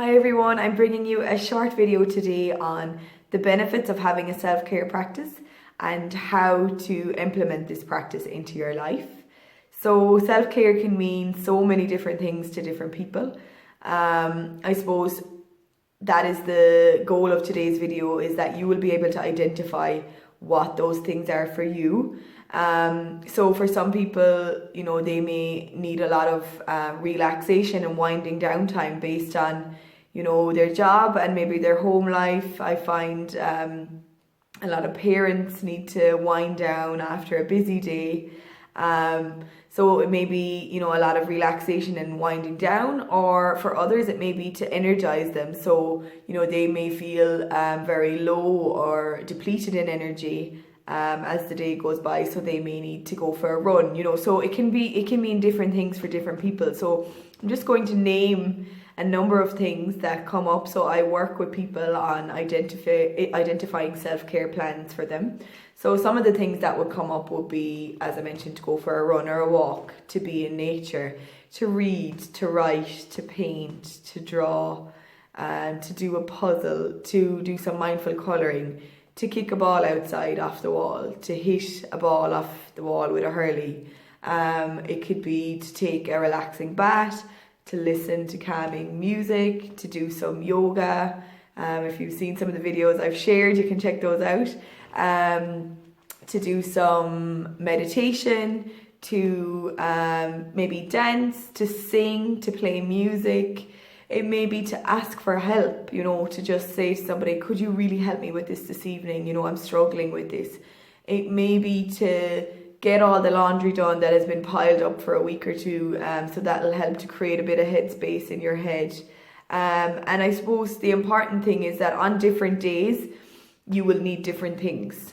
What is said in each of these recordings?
Hi everyone, I'm bringing you a short video today on the benefits of having a self-care practice and how to implement this practice into your life. So self-care can mean so many different things to different people. I suppose that is the goal of today's video, is that you will be able to identify what those things are for you. So for some people, they may need a lot of relaxation and winding down time based on, their job and maybe their home life. I find a lot of parents need to wind down after a busy day. So it may be, a lot of relaxation and winding down, or for others it may be to energize them. So, they may feel very low or depleted in energy as the day goes by, so they may need to go for a run, so it can mean different things for different people. So I'm just going to name a number of things that come up. So I work with people on identifying self-care plans for them. So some of the things that would come up would be, as I mentioned, to go for a run or a walk, to be in nature, to read, to write, to paint, to draw, to do a puzzle, to do some mindful colouring, to kick a ball outside off the wall, to hit a ball off the wall with a hurley. It could be to take a relaxing bath, to listen to calming music, to do some yoga. If you've seen some of the videos I've shared, you can check those out. To do some meditation, to maybe dance, to sing, to play music. It may be to ask for help, to just say to somebody, could you really help me with this evening? I'm struggling with this. It may be to get all the laundry done that has been piled up for a week or two, so that'll help to create a bit of headspace in your head. And I suppose the important thing is that on different days, you will need different things.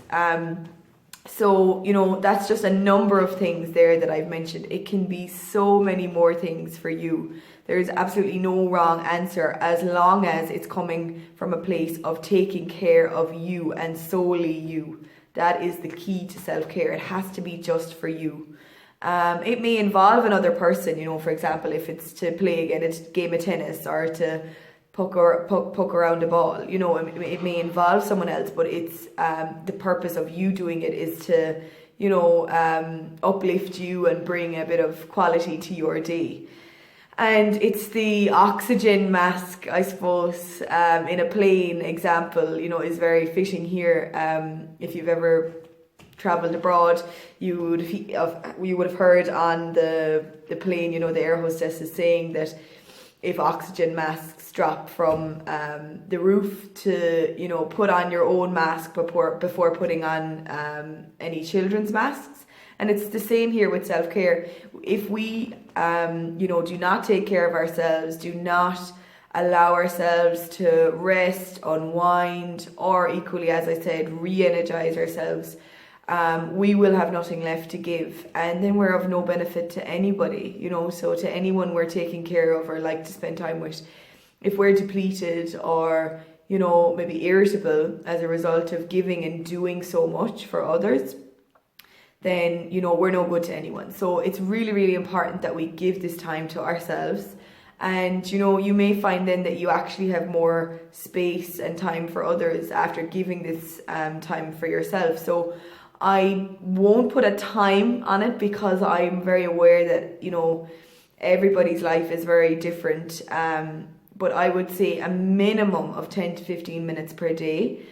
So, that's just a number of things there that I've mentioned. It can be so many more things for you. There's absolutely no wrong answer, as long as it's coming from a place of taking care of you and solely you. That is the key to self-care. It has to be just for you. It may involve another person, for example, if it's to play a game of tennis or to poke around a ball, it may involve someone else, but it's the purpose of you doing it is to, uplift you and bring a bit of quality to your day. And it's the oxygen mask, I suppose, in a plane example, is very fitting here. If you've ever travelled abroad, you would have heard on the plane, the air hostess is saying that if oxygen masks drop from the roof, to, put on your own mask before putting on any children's masks. And it's the same here with self-care. If we, do not take care of ourselves, do not allow ourselves to rest, unwind, or equally, as I said, re-energize ourselves, we will have nothing left to give. And then we're of no benefit to anybody, so to anyone we're taking care of or like to spend time with. If we're depleted or, maybe irritable as a result of giving and doing so much for others, then, we're no good to anyone. So it's really, really important that we give this time to ourselves. And, you may find then that you actually have more space and time for others after giving this time for yourself. So I won't put a time on it, because I'm very aware that, everybody's life is very different. But I would say a minimum of 10 to 15 minutes per day,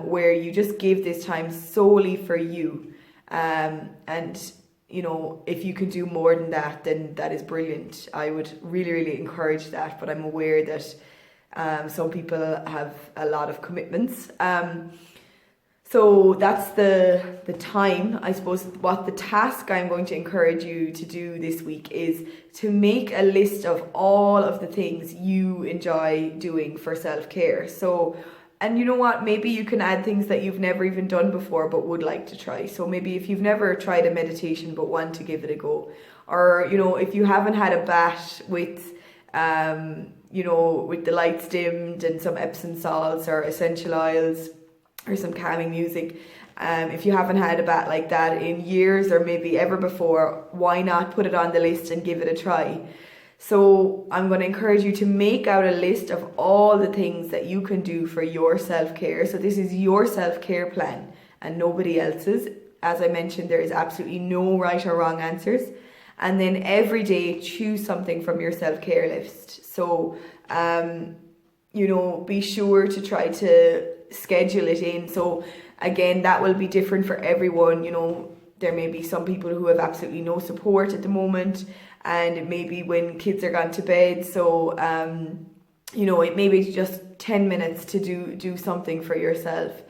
where you just give this time solely for you. And if you can do more than that, then that is brilliant. I would really, really encourage that, but I'm aware that some people have a lot of commitments. So that's the time. I suppose what the task I'm going to encourage you to do this week is to make a list of all of the things you enjoy doing for self-care. So, and you know what, maybe you can add things that you've never even done before but would like to try. So maybe if you've never tried a meditation but want to give it a go, or, if you haven't had a bath with, with the lights dimmed and some Epsom salts or essential oils or some calming music, if you haven't had a bath like that in years or maybe ever before, why not put it on the list and give it a try? So I'm going to encourage you to make out a list of all the things that you can do for your self-care. So this is your self-care plan and nobody else's. As I mentioned, there is absolutely no right or wrong answers. And then every day choose something from your self-care list. So, be sure to try to schedule it in. So again, that will be different for everyone. There may be some people who have absolutely no support at the moment, and it may be when kids are gone to bed. So, it may be just 10 minutes to do something for yourself.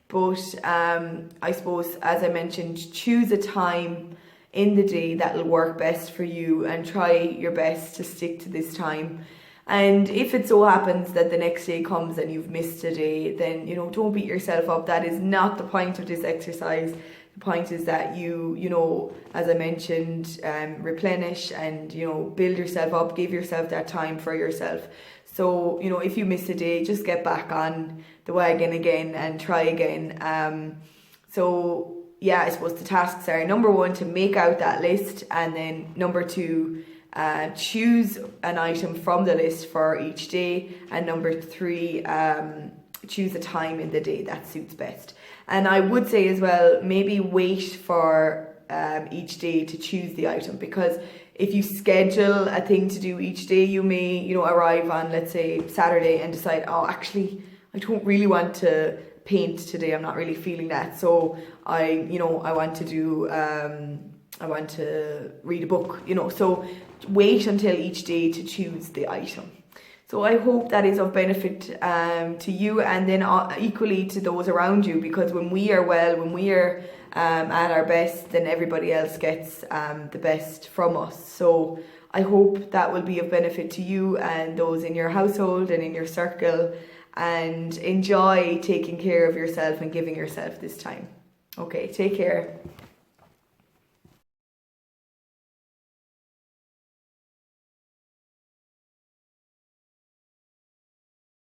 But I suppose, as I mentioned, choose a time in the day that will work best for you and try your best to stick to this time. And if it so happens that the next day comes and you've missed a day, then, don't beat yourself up. That is not the point of this exercise. The point is that you, as I mentioned, replenish and, build yourself up, give yourself that time for yourself. So, if you miss a day, just get back on the wagon again and try again. I suppose the tasks are, number 1, to make out that list, and then number 2, choose an item from the list for each day, and number 3, choose a time in the day that suits best. And I would say as well, maybe wait for each day to choose the item, because if you schedule a thing to do each day, you may, arrive on, let's say, Saturday and decide, oh, actually, I don't really want to paint today. I'm not really feeling that. So I want to read a book, So wait until each day to choose the item. So I hope that is of benefit to you, and then equally to those around you, because when we are well, when we are at our best, then everybody else gets the best from us. So I hope that will be of benefit to you and those in your household and in your circle, and enjoy taking care of yourself and giving yourself this time. Okay, take care.